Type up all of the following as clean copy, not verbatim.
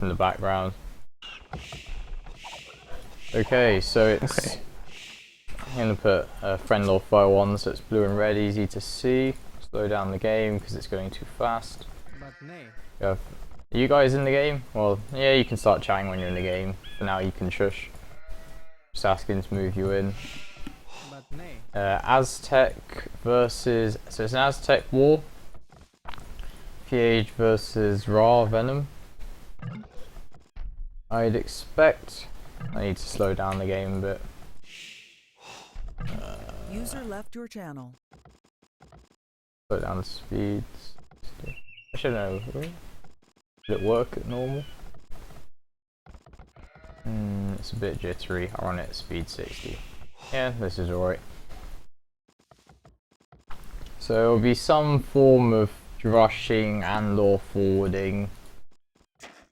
in the background. Okay, so it's... I'm going to put a friend or foe on so it's blue and red, easy to see. Slow down the game because it's going too fast. Are you guys in the game? Well, yeah, you can start chatting when you're in the game. For now, you can shush. Just asking to move you in. Aztec versus... So it's an Aztec war. PH versus Ra Venom. I'd expect... I need to slow down the game a bit. User left your channel. Slow down the speeds. I should know. Did it work at normal? It's a bit jittery. I run it at speed 60. Yeah, this is alright. So there will be some form of rushing and or forwarding.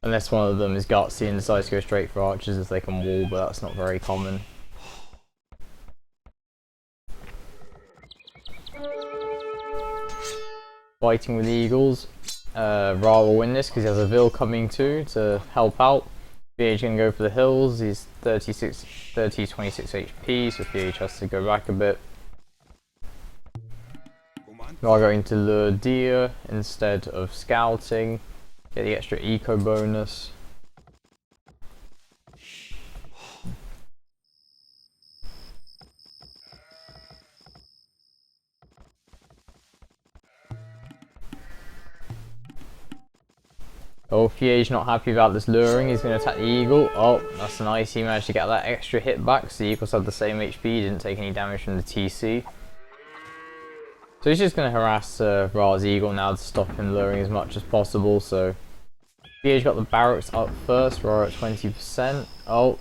Unless one of them is gutsy and decides to go straight for archers if they can wall, but that's not very common. Fighting with the Eagles. Ra will win this because he has a Vil coming too to help out. VH can go for the hills. He's 26 HP, so VH has to go back a bit. We are going to lure deer instead of scouting. Get the extra eco bonus. Oh, Fiege not happy about this luring, he's going to attack the eagle. Oh, that's nice, he managed to get that extra hit back, so the eagles had the same HP, didn't take any damage from the TC. So he's just going to harass Ra's eagle now to stop him luring as much as possible, so... Fiege got the barracks up first, Ra at 20%. Oh,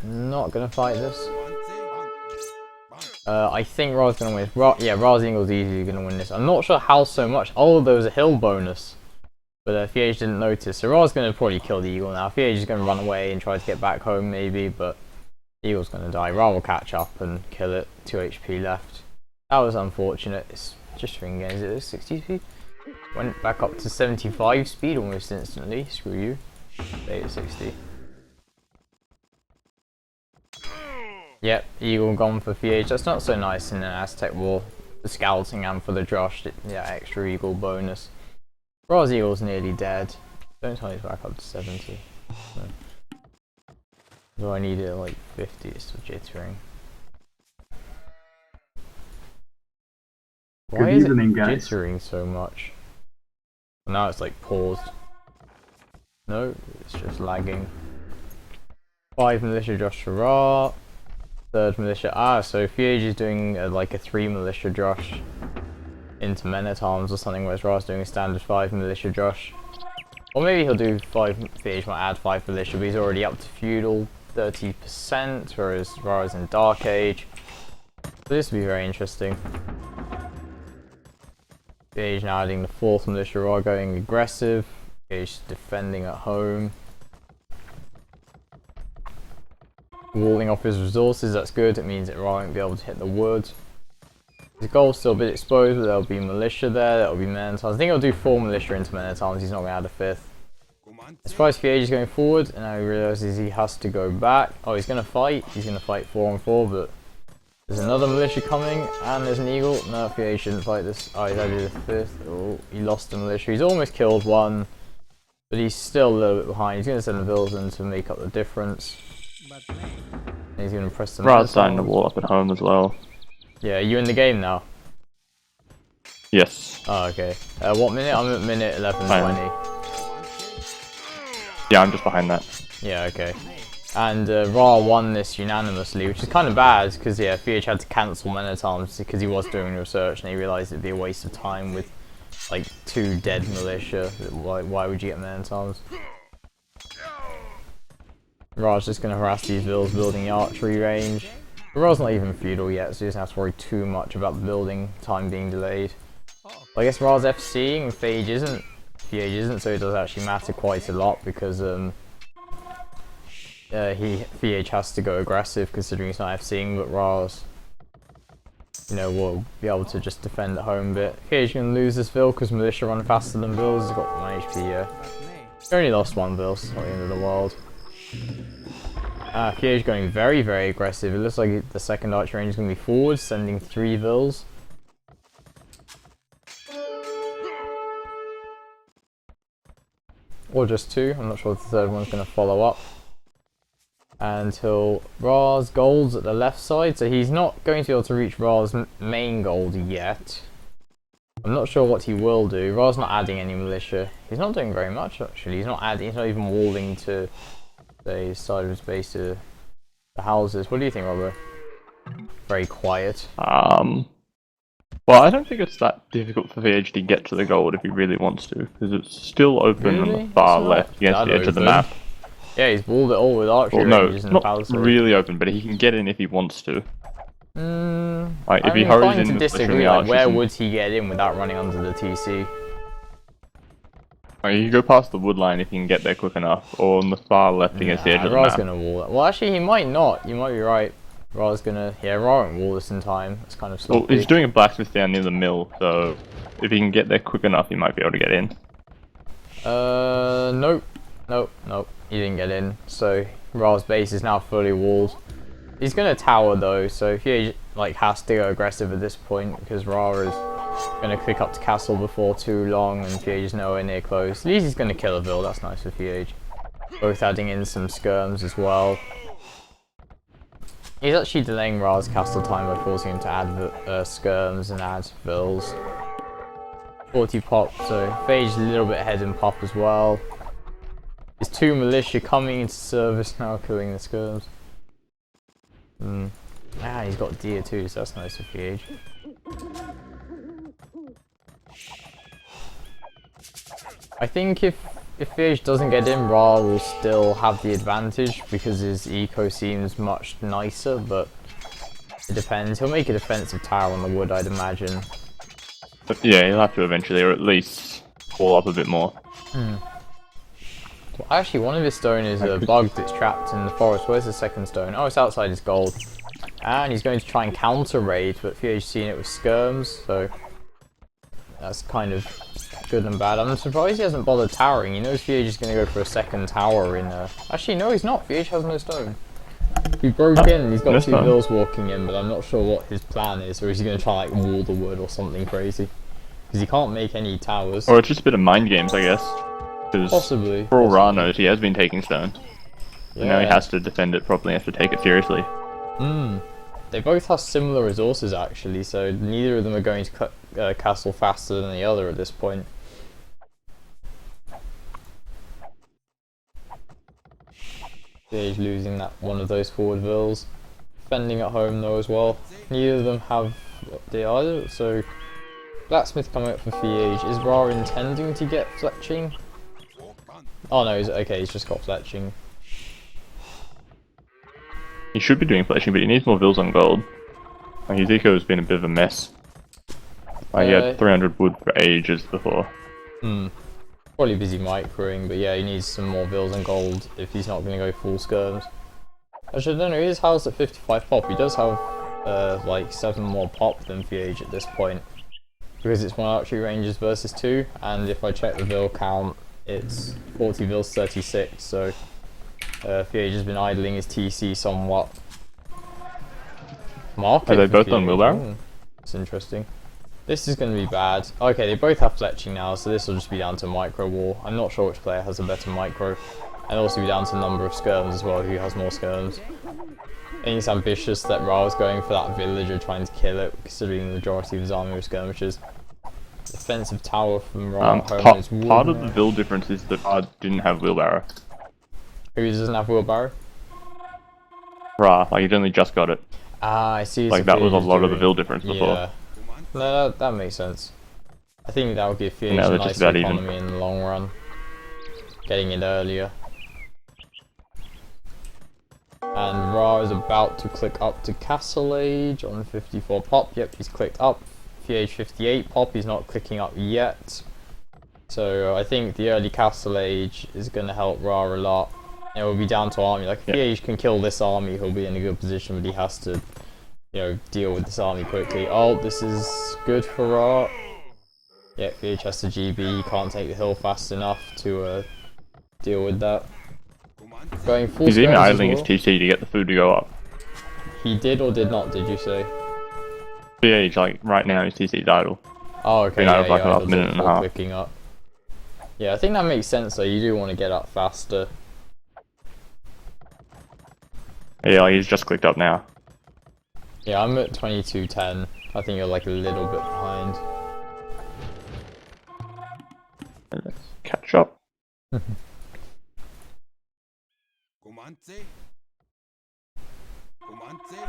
not going to fight this. I think Ra's going to win. Yeah, Ra's eagle's easily going to win this. I'm not sure how so much. Oh, there was a hill bonus. But Fiege didn't notice, so Ra's going to probably kill the eagle now. Fiege is going to run away and try to get back home maybe, but the eagle's going to die. Ra will catch up and kill it. 2 HP left. That was unfortunate. It's just ring again. Is it 60 speed? Went back up to 75 speed almost instantly. Screw you. Stay at 60. Yep, eagle gone for Fiege. That's not so nice in an Aztec war. The scouting and for the Josh, yeah, extra eagle bonus. Ra's eagle's nearly dead. Don't tell me it's back up to 70. So. Do I need it at like 50? It's still jittering. Why is it jittering so much? Now it's like paused. No, it's just lagging. 5 militia Josh for Ra. 3rd militia. Ah, so Fiege is doing like a 3 militia Josh into men at arms or something, whereas Ra's doing a standard 5 militia Josh. Or maybe he'll do 5, Fiege might add 5 militia, but he's already up to Feudal 30%, whereas Ra is in Dark Age. So this will be very interesting. Fiege now adding the 4th militia, Ra going aggressive, Fiege defending at home. Walling off his resources, that's good, it means that Ra won't be able to hit the wood. His goal's still a bit exposed, but there'll be militia there, there'll be men at arms. I think he'll do 4 militia into men at arms, he's not going to add a 5th. I'm surprised Fiege is going forward, and now he realises he has to go back. Oh, he's going to fight 4 on 4, but there's another militia coming, and there's an eagle. No, Fiege shouldn't fight this. Oh, he's added a 5th. Oh, he lost a militia. He's almost killed one, but he's still a little bit behind. He's going to send the Vilsen to make up the difference. And he's going to press them. Ra's starting to wall up at home as well. Yeah, are you in the game now? Yes. Oh, okay. What minute? I'm at minute 11:20. Yeah, I'm just behind that. Yeah, okay. And Ra won this unanimously, which is kind of bad, because yeah, Fiege had to cancel Men at Arms because he was doing research and he realised it'd be a waste of time with like 2 dead militia. Why would you get Men at Arms? Ra's just going to harass these Vils building the archery range. But Ra's not even feudal yet, so he doesn't have to worry too much about the building time being delayed. But I guess Ra's FCing and Fiege isn't, so it does actually matter quite a lot because Fiege has to go aggressive considering he's not FCing, but Ra's, you know, will be able to just defend at home a bit. Fiege can lose this Vil because militia run faster than Vils, he's got 1 HP here. Only lost one Vil, so it's not the end of the world. Fiege going very, very aggressive. It looks like the second archer range is going to be forward, sending 3 Vils. Or just 2, I'm not sure if the third one's going to follow up. Until Ra's gold's at the left side, so he's not going to be able to reach Ra's main gold yet. I'm not sure what he will do. Ra's not adding any militia. He's not doing very much actually. He's not even walling to the side of his base to the houses. What do you think, Robert? Very quiet. Well, I don't think it's that difficult for VH to get to the gold if he really wants to, because it's still open on the far left against the edge of the map. Yeah, he's walled it all with archery ranges and not palisade. really open, but he can get in if he wants to. Like, if I'm he hurries inclined in to with disagree. Like, where would he get in without running under the TC? Like, you can go past the wood line if he can get there quick enough, or on the far left against the edge of the Ra's map. gonna wall it. Well, actually, he might not. You might be right. Ra's gonna... Yeah, Ra won't wall this in time. It's kind of sloppy. Well, he's doing a blacksmith down near the mill, so if he can get there quick enough, he might be able to get in. Nope. Nope. He didn't get in. So, Ra's base is now fully walled. He's gonna tower though, so he like has to go aggressive at this point because Ra is gonna click up to castle before too long, and Fiege is nowhere near close. At least he's gonna kill a Vil. That's nice for Fiege. Both adding in some skirms as well. He's actually delaying Ra's castle time by forcing him to add skirms and add Vils. 40 pop, so Fiege is a little bit ahead in pop as well. His 2 militia coming into service now, killing the skirms. He's got deer too, so that's nice for Fiege. I think if Fiege doesn't get in, Ra will still have the advantage because his eco seems much nicer, but it depends. He'll make a defensive tower on the wood, I'd imagine. But yeah, he'll have to eventually, or at least call up a bit more. Well, actually, one of his stone is a bug that's trapped in the forest. Where's the second stone? Oh, it's outside his gold. And he's going to try and counter raid, but Fiege's seen it with skirms, so that's kind of good and bad. I'm surprised he hasn't bothered towering. He knows Fiege is going to go for a second tower in Actually, no, he's not. Fiege has no stone. He broke in, he's got 2 Vils walking in, but I'm not sure what his plan is, or is he going to try like wall the wood or something crazy? Because he can't make any towers. Or it's just a bit of mind games, I guess. Possibly. For all Ra knows, he has been taking stone. Yeah. And now he has to defend it properly, he has to take it seriously. They both have similar resources actually, so neither of them are going to cut castle faster than the other at this point. Fiege losing that one of those forward Vils. Defending at home though as well. Neither of them have the either, so blacksmith coming up for Fiege. Is Ra intending to get fletching? Oh no, he's just got fletching. He should be doing fletching, but he needs more Vils on gold. Like, his eco has been a bit of a mess. Like, he had 300 wood for ages before. Probably busy microing, but yeah, he needs some more Vils and gold if he's not going to go full skirms. Actually, I don't know, he is housed at 55 pop. He does have like 7 more pop than Fiege at this point. Because it's 1 archery ranges versus 2, and if I check the Vil count, it's 40 Vils 36, so Fiege has been idling his TC somewhat. Market Are they both Fiege. on wheelbarrow? It's interesting. This is going to be bad. Okay, they both have fletching now, so this will just be down to micro war. I'm not sure which player has a better micro. And also be down to number of skirms as well, who has more skirms. I think it's ambitious that Ra was going for that villager trying to kill it, considering the majority of his army was skirmishes. Defensive tower from Ra at home is part of the Vil difference is that Ra didn't have wheelbarrow. Who doesn't have wheelbarrow? Ra, like, he'd only just got it. Ah, I see. Like, that was a lot of the Vil difference before. Yeah. No, that makes sense. I think that would give Fiege Now a they're nice just about economy even. in the long run. Getting it earlier. And Ra is about to click up to Castle Age on 54 pop. Yep, he's clicked up. Fiege 58 pop, he's not clicking up yet. So I think the early Castle Age is going to help Ra a lot. It will be down to army. Like, if Fiege can kill this army, he'll be in a good position, but he has to, you know, deal with this army quickly. Oh, this is good for Ra. Yeah, Fiege has to GB, he can't take the hill fast enough to deal with that. Going full He's even skirms as idling well. his TC to get the food to go up. He did or did not, did you say? VH, like, right now his TC's idle. Oh, okay, Been yeah, idle for like yeah, a minute and a half. picking up. Yeah, I think that makes sense though, you do want to get up faster. Yeah, like, he's just clicked up now. Yeah, I'm at 22:10. I think you're like a little bit behind. Let's catch up.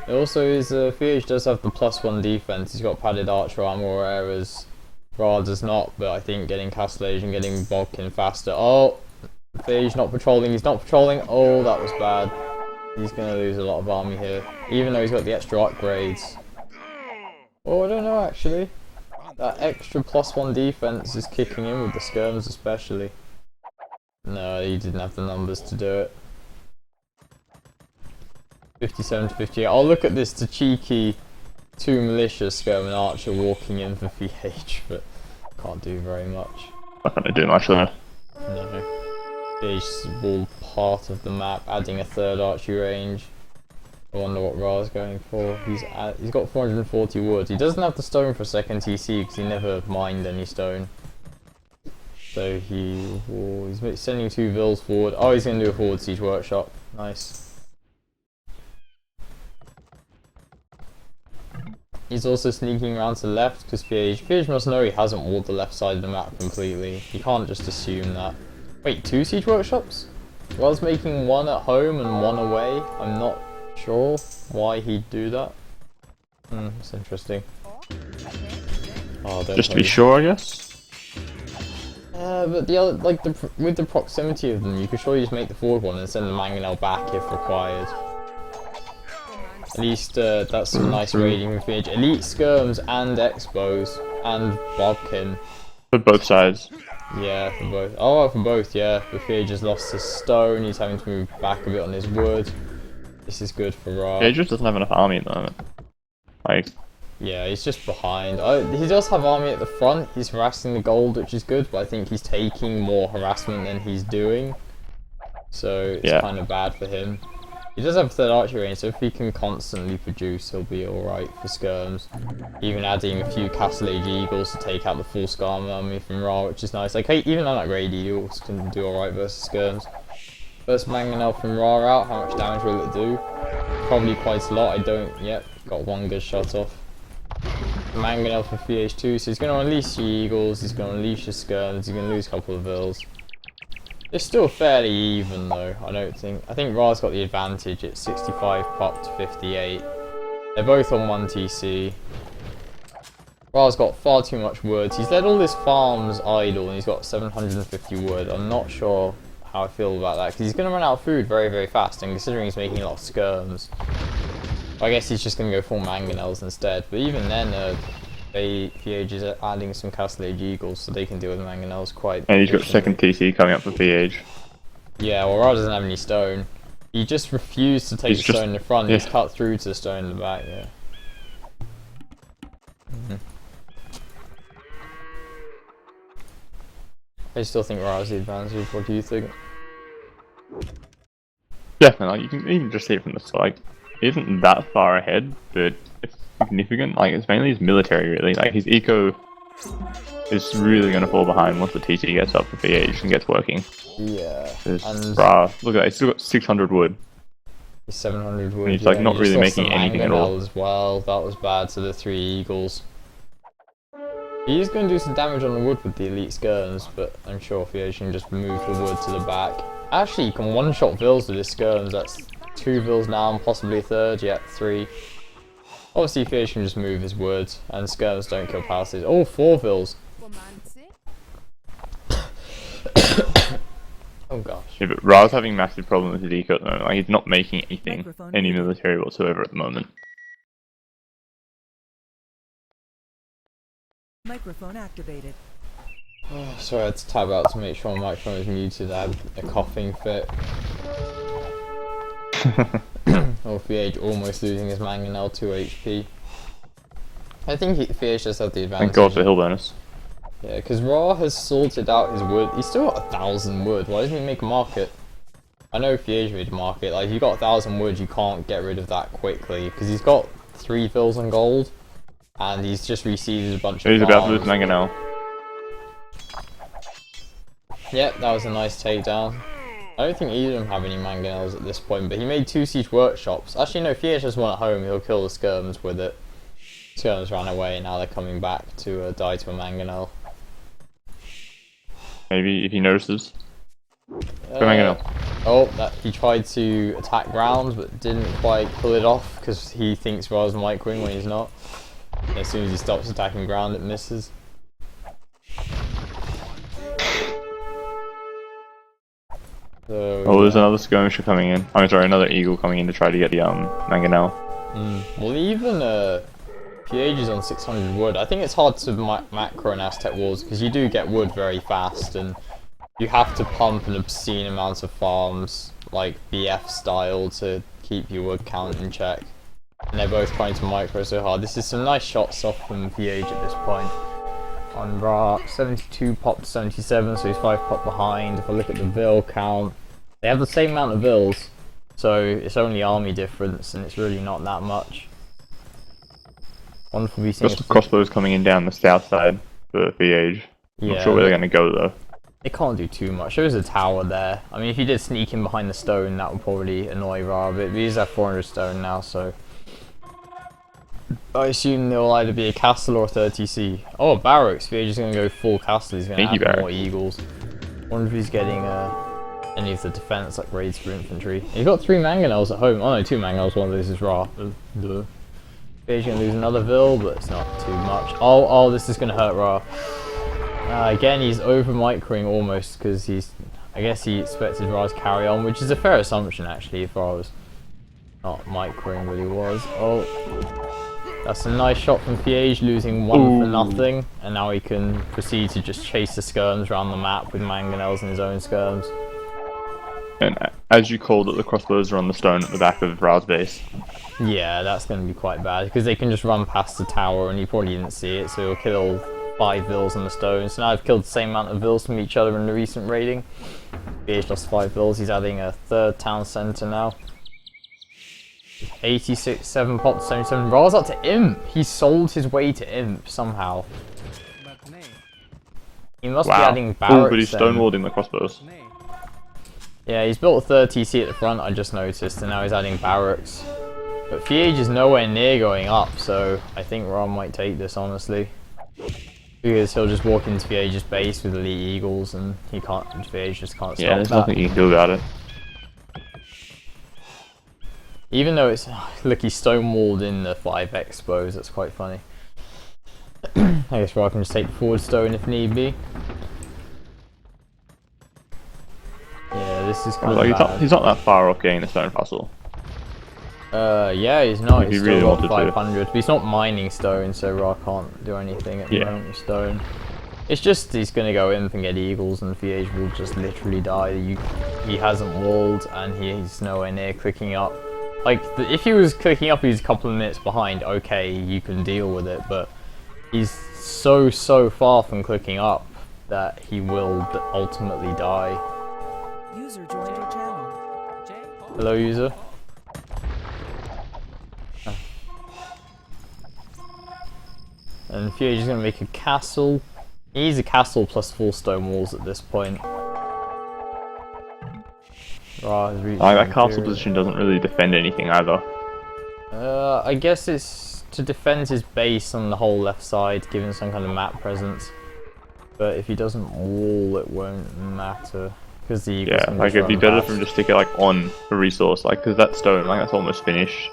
It also is, VH does have the +1 defense, he's got padded archer armor, whereas Ra does not, but I think getting Castlage and getting Bodkin faster. Oh! VH not patrolling, he's not patrolling. Oh, that was bad. He's gonna lose a lot of army here, even though he's got the extra upgrades. Oh, I don't know actually. That extra +1 defense is kicking in with the skirms especially. No, he didn't have the numbers to do it. 57 to 58. Oh, look at this, the cheeky 2 militia, skirm and archer walking in for VH, but can't do very much. Not gonna do much though. No. VH is all part of the map, adding a 3rd archery range. I wonder what Ra's going for. He's got 440 wood. He doesn't have the stone for 2nd TC because he never mined any stone. So he's sending 2 vills forward. Oh, he's going to do a forward siege workshop. Nice. He's also sneaking around to the left because VH must know he hasn't walled the left side of the map completely. He can't just assume that. Wait, 2 siege workshops? Ra's making 1 at home and 1 away. I'm not sure why he'd do that. It's interesting. Oh, Just to be sure, I guess. But the other, like with the proximity of them, you could surely just make the forward one and send the Mangonel back if required. At least that's some nice raiding with VH. Elite skirms and expos and Bodkin. For both sides. Yeah, for both. Oh, for both, yeah. But VH has lost his stone. He's having to move back a bit on his wood. This is good for Ra. Yeah, he just doesn't have enough army at the moment. Like, yeah, he's just behind. He does have army at the front. He's harassing the gold, which is good, but I think he's taking more harassment than he's doing. So it's kind of bad for him. He does have 3rd archery range, so if he can constantly produce, he'll be alright for skirms. Even adding a few Castle Age Eagles to take out the full skirm army from Ra, which is nice. Like, hey, even unupgraded Eagles can do alright versus skirms. First Mangonel from Ra out, how much damage will it do? Probably quite a lot. I don't. Yep, got 1 good shot off. Mangonel for VH2, so he's going to unleash the Eagles, he's going to unleash the skirms, he's going to lose a couple of vills. It's still fairly even though, I don't think. I think Ra's got the advantage at 65 pop to 58. They're both on 1 TC. Ra's got far too much wood. He's let all his farms idle and he's got 750 wood. I'm not sure how I feel about that because he's going to run out of food very, very fast, and considering he's making a lot of skirms, I guess he's just going to go full Mangonels instead. But even then, VH is adding some Castle Age Eagles so they can deal with Mangonels quite. And he's got 2nd TC coming up for VH. Yeah, well, Ra doesn't have any stone. He just refused to take the stone in the front. He's cut through to the stone in the back. Yeah. I still think Ra's the advantage. What do you think? Definitely, you can even just see it from the side. He isn't that far ahead, but it's significant. Like, it's mainly his military, really. Like, his eco is really going to fall behind once the TC gets up for VH and gets working. Yeah. And Ra, look at that, he's still got 600 wood. 700 wood. And he's like not really making anything at all. As well, that was bad to the 3 Eagles. He's going to do some damage on the wood with the elite skirms, but I'm sure VH can just move the wood to the back. Actually, you can one-shot vills with his skirms. That's 2 vills now and possibly a 3rd. Yeah, 3. Obviously, VH can just move his wood, and skirms don't kill palaces. Oh, 4 vills. Oh gosh. Yeah, but Ra's having massive problems with his eco at the moment. Like, he's not making anything, any military whatsoever at the moment. Microphone activated. Oh, sorry, I had to tab out to make sure my microphone was muted. I had a coughing fit. Oh, VH almost losing his Mangonel 2 HP. I think VH does have the advantage. Thank God for hill bonus. Yeah, because Ra has sorted out his wood. He's still got 1,000 wood. Why doesn't he make a market? I know Fiege made a market. Like, if you got 1,000 wood, you can't get rid of that quickly because he's got 3 fills on gold, and he's just reseeded a bunch of. He's about to lose mangonel. Yep, that was a nice takedown. I don't think either of them have any mangonels at this point, but he made 2 siege workshops. Actually, no, Fiege has one at home. He'll kill the skirms with it. Skirms ran away, and now they're coming back to die to a mangonel. Maybe if he notices. Go mangonel. Oh, he tried to attack ground, but didn't quite pull it off because he thinks Ra's microing when he's not. And as soon as he stops attacking ground, it misses. So, oh, there's another skirmisher coming in. I'm sorry, another eagle coming in to try to get the mangonel. Well, even Fiege is on 600 wood. I think it's hard to macro in Aztec Wars because you do get wood very fast, and you have to pump an obscene amount of farms, like BF style, to keep your wood count in check. And they're both trying to micro so hard. This is some nice shots off from Fiege at this point. On Ra, 72 pop to 77, so he's 5 pop behind. If I look at the Vil count, they have the same amount of Vils, so it's only army difference, and it's really not that much. Wonderful beating. Crossbows coming in down the south side for Fiege. Yeah, Not sure where they're going to go though. They can't do too much. There's a tower there. I mean, if you did sneak in behind the stone, that would probably annoy Ra a bit. But he's at 400 stone now, so I assume there'll either be a castle or a 30C. Oh, a barracks. Fiege is going to go full castle. He's going to add more eagles. Wonder if he's getting any of the defense upgrades for infantry. He's got 3 mangonels at home. Oh no, 2 mangonels. One of those is Ra. Fiege going to lose another Vil, but it's not too much. Oh, this is going to hurt Ra. Again, he's over microing almost because I guess he expected Ra's carry on, which is a fair assumption actually if Ra was not microing, but he was. Oh, that's a nice shot from Fiege, losing 1 for nothing, and now he can proceed to just chase the skirms around the map with mangonels and his own skirms. And as you called it, the crossbows are on the stone at the back of Ra's base. Yeah, that's going to be quite bad because they can just run past the tower and he probably didn't see it, so he'll kill 5 Vils on the stone. So now I've killed the same amount of Vils from each other in the recent raiding. Fiege lost 5 Vils. He's adding a 3rd town centre now. 86, 7 pop to 77. Ra's up to Imp. He sold his way to Imp somehow. He must be adding barracks. But he's stonewalled the crossbows. Yeah, he's built a 30C at the front, I just noticed, and now he's adding barracks. But Fiege is nowhere near going up, so I think Ra might take this, honestly. Because he'll just walk into Fiege's base with elite eagles, and Fiege just can't stop that. Yeah, there's nothing you can do about it. Even though it's, look, he's stonewalled in the 5 expos, that's quite funny. I guess Ra can just take the forward stone if need be. Yeah, this is kind of bad. He's not that far off getting the stone fossil. Yeah, he's not. If He's he still really got 500. But he's not mining stone, so Ra can't do anything at the moment with stone. It's just he's going to go in and get eagles, and Fiege will just literally die. He hasn't walled, and he's nowhere near clicking up. Like, if he was clicking up, he's a couple of minutes behind. Okay, you can deal with it, but he's so far from clicking up that he will ultimately die. User joined your channel. Hello, user. And Fiege is going to make a castle. He needs a castle plus 4 stone walls at this point. That castle position doesn't really defend anything either. I guess it's to defend his base on the whole left side, giving some kind of map presence. But if he doesn't wall, it won't matter. Because the eagles can just it'd be better past. for him to stick it like on a resource, like because that stone, like that's almost finished.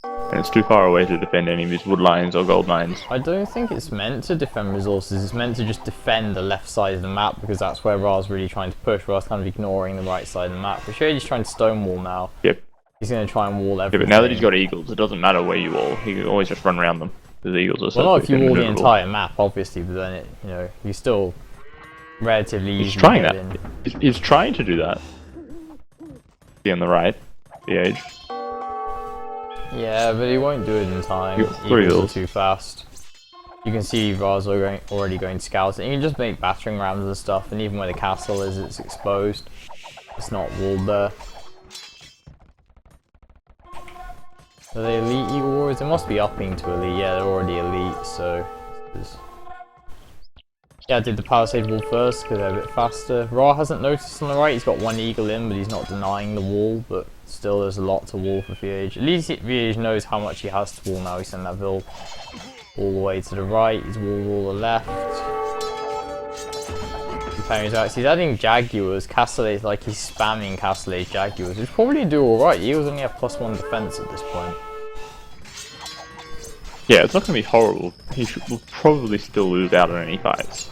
And it's too far away to defend any of his wood lines or gold mines. I don't think it's meant to defend resources, it's meant to just defend the left side of the map because that's where Ra's really trying to push. Ra's kind of ignoring the right side of the map. But sure, he's trying to stonewall now. Yep. He's going to try and wall everything. Yeah, but now that he's got eagles, it doesn't matter where you wall. He can always just run around them. The eagles are so well, not if you wall the entire map, obviously, but then you still relatively easy. He's trying that. He's trying to do that. See on the right, the edge. Yeah, but he won't do it in time. Eagles are too fast. You can see Ra's already going scouting. You can just make battering rams and stuff, and even where the castle is, it's exposed. It's not walled there. Are they elite Eagle Warriors? They must be upping to elite. Yeah, they're already elite, so... Yeah, I did the Palisade wall first because they're a bit faster. Ra hasn't noticed on the right. He's got one eagle in, but he's not denying the wall. But still, there's a lot to wall for VH. At least VH knows how much he has to wall now. He sent that build all the way to the right. He's walled all the left. He's adding Jaguars, Castellets, like he's spamming Castellets, Jaguars, which probably do alright. Eagles only have +1 defense at this point. Yeah, it's not going to be horrible. Will probably still lose out on any fights.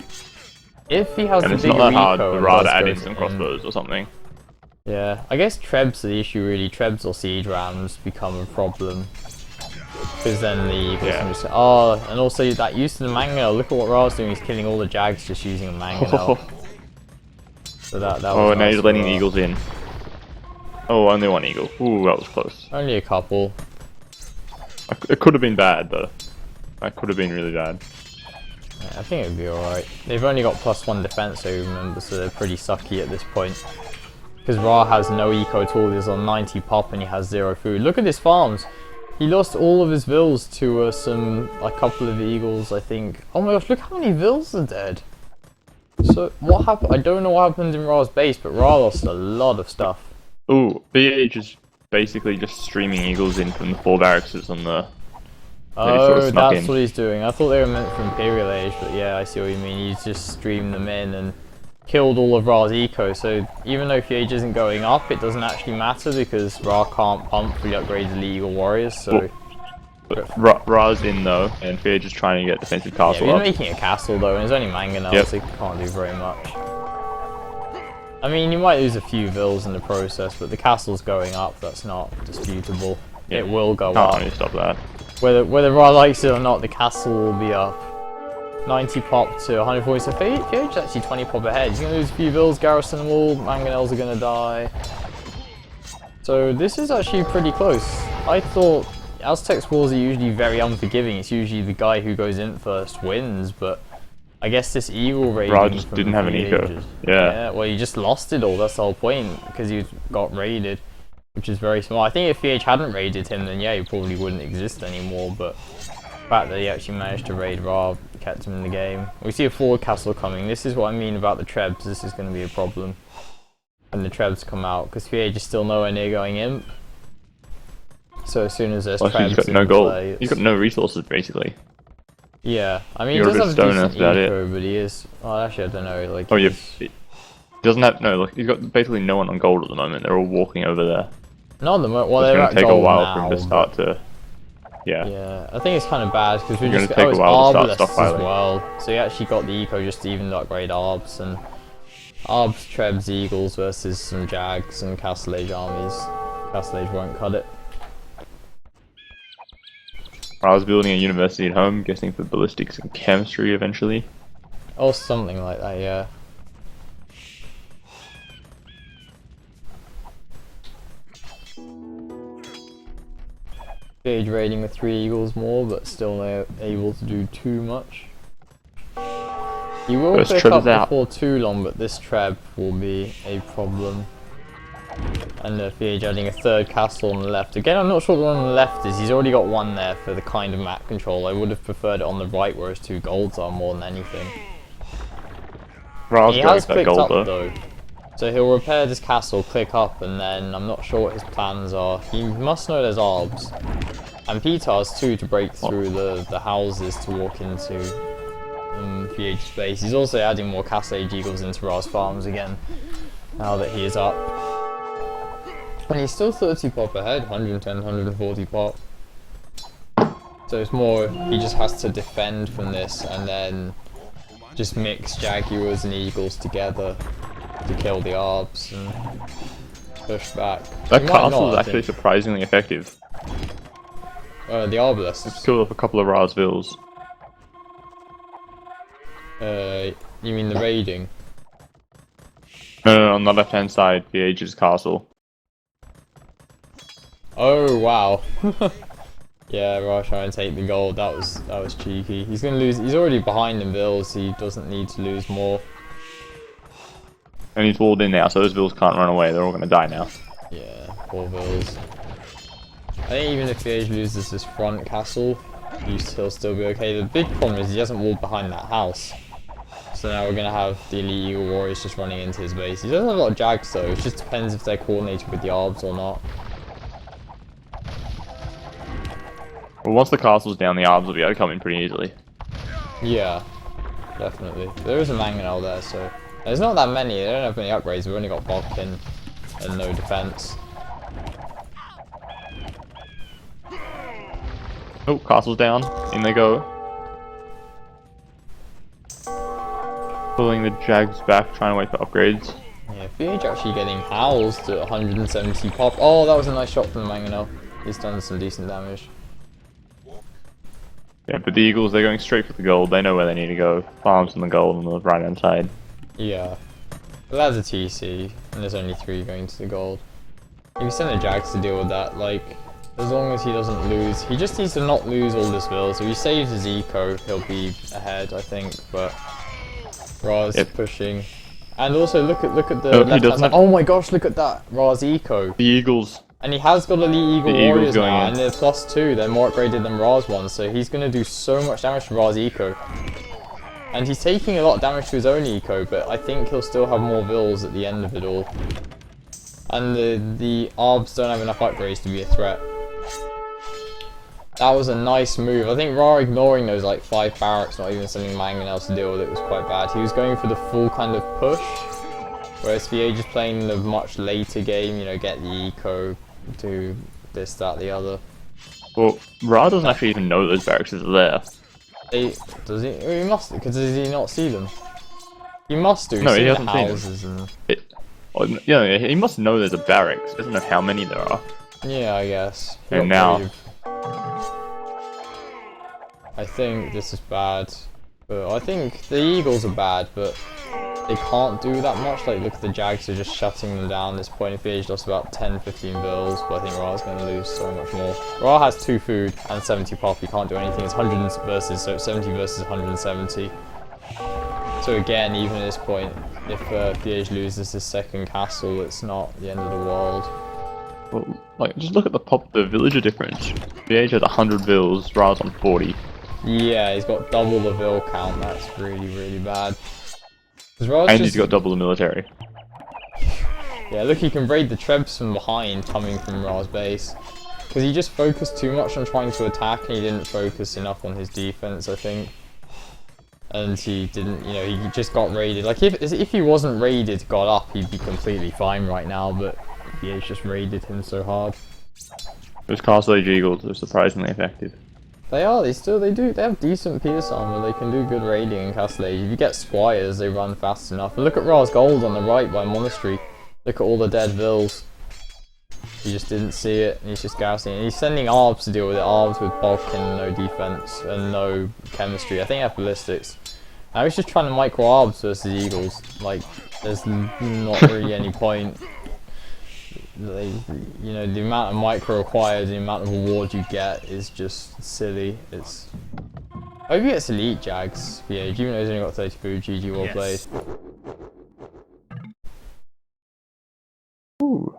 If he has and the it's bigger not that hard eco for and Ra does to add go in some crossbows or something. Yeah, I guess Trebs are the issue really. Trebs or siege rams become a problem. Because then the Eagles can just... Oh, and also that use of the mangonel. Look at what Ra's doing. He's killing all the Jags just using a mangonel. So that was now nice he's letting the Eagles in. Oh, only one Eagle. Ooh, that was close. Only a couple. It could have been bad, though. That could have been really bad. Yeah, I think it would be alright. They've only got +1 defense, I remember, so they're pretty sucky at this point. Because Ra has no eco at all. He's on 90 pop and he has 0 food. Look at his farms. He lost all of his vills to a couple of eagles, I think. Oh my gosh, look how many vills are dead. So, what happened? I don't know what happened in Ra's base, but Ra lost a lot of stuff. Ooh, BH is basically just streaming eagles in from the 4 barracks on the... Oh, that's what he's doing. I thought they were meant for Imperial Age, but yeah, I see what you mean. He's just streamed them in and killed all of Ra's eco, so even though Age isn't going up, it doesn't actually matter because Ra can't pump for the upgraded Eagle Warriors, so... But Ra's in though, and Age is trying to get defensive castle yeah, up. He's making a castle though, and it's only mangonel, so he can't do very much. I mean, you might lose a few vills in the process, but the castle's going up, that's not disputable. Yeah. It will go up. Can't stop that. Whether Ra likes it or not, the castle will be up. 90 pop to 140, so Phage is actually 20 pop ahead. He's going to lose a few vills, garrison wall, mangonels are going to die. So this is actually pretty close. I thought Aztec's wars are usually very unforgiving. It's usually the guy who goes in first wins, but I guess this Eagle raiding Ra just didn't have an eco. Yeah, well, he just lost it all, that's the whole point, because he got raided, which is very small. I think if VH hadn't raided him, then yeah, he probably wouldn't exist anymore, but the fact that he actually managed to raid Ra kept him in the game. We see a forward castle coming. This is what I mean about the Trebs. This is going to be a problem when the Trebs come out, because VH is still nowhere near going imp. So as soon as there's Trebs he's got no gold. He's got no resources, basically. Yeah, I mean, he does have a decent eco, but he is... Oh, actually, I don't know, like... Oh, yeah. He doesn't have... No, look, he's got basically no one on gold at the moment. They're all walking over there. Not at the moment. Well, they're at gold now. It's going to take a while for him to start to... Yeah. Yeah, I think it's kind of bad, because we're just... Take a while to start stockpiling. As well. So he actually got the eco just to even upgrade Arbs, and... Arbs, Trebs, Eagles versus some Jags and Castle Age armies. Castle Age won't cut it. I was building a university at home, guessing for ballistics and chemistry eventually. Or something like that, yeah. Gauge raiding with 3 eagles more, but still not able to do too much. He will pick up before too long, but this Treb will be a problem. And VH adding a 3rd castle on the left. Again, I'm not sure the one on the left is. He's already got one there for the kind of map control. I would have preferred it on the right where his 2 golds are more than anything. He has clicked up though. So he'll repair this castle, click up, and then I'm not sure what his plans are. He must know there's Arbs. And Petars too to break through the houses to walk into VH space. He's also adding more Castle Age Eagles into Ra's farms again, now that he is up. And he's still 30 pop ahead, 110, 140 pop. So it's more, he just has to defend from this and then just mix Jaguars and Eagles together to kill the Arbs and push back. That castle is actually surprisingly effective. The Arbalists. It's killed off a couple of Ra's vills. You mean the raiding? No, on the left hand side, VH's castle. Oh wow. Yeah, Ra trying to take the gold. That was cheeky. He's gonna lose. He's already behind in vills. He doesn't need to lose more. And he's walled in now, so those vills can't run away. They're all gonna die now. Yeah, poor vills. I think even if Liege loses this front castle, he'll still be okay. The big problem is he hasn't walled behind that house. So now we're gonna have the Elite Eagle Warriors just running into his base. He doesn't have a lot of Jags though. It just depends if they're coordinated with the Arbs or not. Well, once the castle's down, the Arbs will be able to come in pretty easily. Yeah, definitely. There is a Mangonel there, so there's not that many. They don't have any upgrades. We've only got Bodkin and no defense. Oh, castle's down. In they go. Pulling the Jags back, trying to wait for upgrades. Yeah, Feudal actually getting howls to 170 pop. Oh, that was a nice shot from the Mangonel. He's done some decent damage. Yeah, but the Eagles, they're going straight for the gold. They know where they need to go. Farms on the gold on the right hand side. Yeah. But that's a TC, and there's only 3 going to the gold. You can send the Jags to deal with that, like, as long as he doesn't lose. He just needs to not lose all this bill, so he saves his eco, he'll be ahead, I think, but Ra's pushing. And also look at the left hand side. Oh my gosh, look at that! Ra's eco. The Eagles. And he has got Elite Eagle Warriors now, and they're +2, they're more upgraded than Ra's ones, so he's going to do so much damage to Ra's eco. And he's taking a lot of damage to his own eco, but I think he'll still have more vills at the end of it all. And the Arbs don't have enough upgrades to be a threat. That was a nice move. I think Ra ignoring those like 5 barracks, not even sending Mangonel to deal with it, was quite bad. He was going for the full kind of push, whereas VA just playing the much later game, you know, get the eco, do this, that, the other. Well, Ra doesn't actually even know those barracks are there. Does he? He must, because does he not see them? He must do. No, he hasn't the houses seen them. And... Yeah, he must know there's a barracks. He doesn't know how many there are. Yeah, I guess. And now... I think this is bad. But I think the Eagles are bad, but they can't do that much. Like, look at the Jags are just shutting them down at this point. If Age lost about 10-15 bills, but I think Ra's going to lose so much more. Ra has 2 food and 70 pop. He can't do anything. It's 100 versus, so 70 versus 170. So again, even at this point, if Fiege loses his second castle, it's not the end of the world. Well, like, just look at the villager difference. Fiege has 100 vills, Ra's on 40. Yeah, he's got double the vill count. That's really, really bad. And he's got double the military. Yeah, look, he can raid the trebs from behind coming from Ra's base. Because he just focused too much on trying to attack and he didn't focus enough on his defense, I think. And he didn't, you know, he just got raided. Like, if he wasn't raided, got up, he'd be completely fine right now, but he just raided him so hard. Those Castle Age Eagles are surprisingly effective. They are, they have decent Pierce armor, they can do good raiding in Castle Age. If you get Squires, they run fast enough. And look at Ra's gold on the right by Monastery. Look at all the dead vills. He just didn't see it, and he's just garrisoning it. He's sending Arbs to deal with it, Arbs with bulk and no defense, and no chemistry. I think I have ballistics. I was just trying to micro Arbs versus Eagles. Like, there's not really any point. You know, the amount of micro required, the amount of reward you get is just silly. It's... I hope he gets elite Jags, yeah, even though he's only got 30 food, GG, well played. Ooh.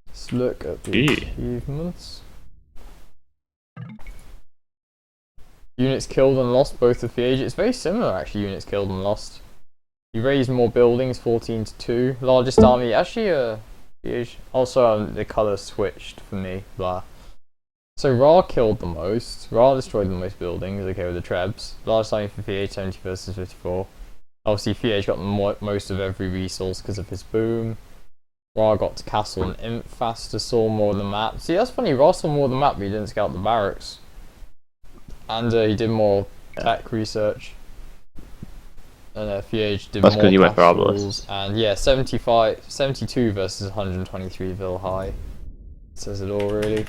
Let's look at the achievements. Units killed and lost, both of Fiege. It's very similar actually, units killed and lost. You raised more buildings, 14 to 2. Largest army, actually Fiege. Also the colour switched for me, blah. So Ra killed the most, Ra destroyed the most buildings, okay, with the trebs. Largest army for Fiege, 70 versus 54. Obviously Fiege got most of every resource because of his boom. Ra got to castle and imp faster, saw more of the map. See, that's funny, Ra saw more of the map, but he didn't scout the barracks. And he did more tech research. And Fiege did that's more he went for castles. And yeah, 72 versus 123 Vil high. Says it all, really.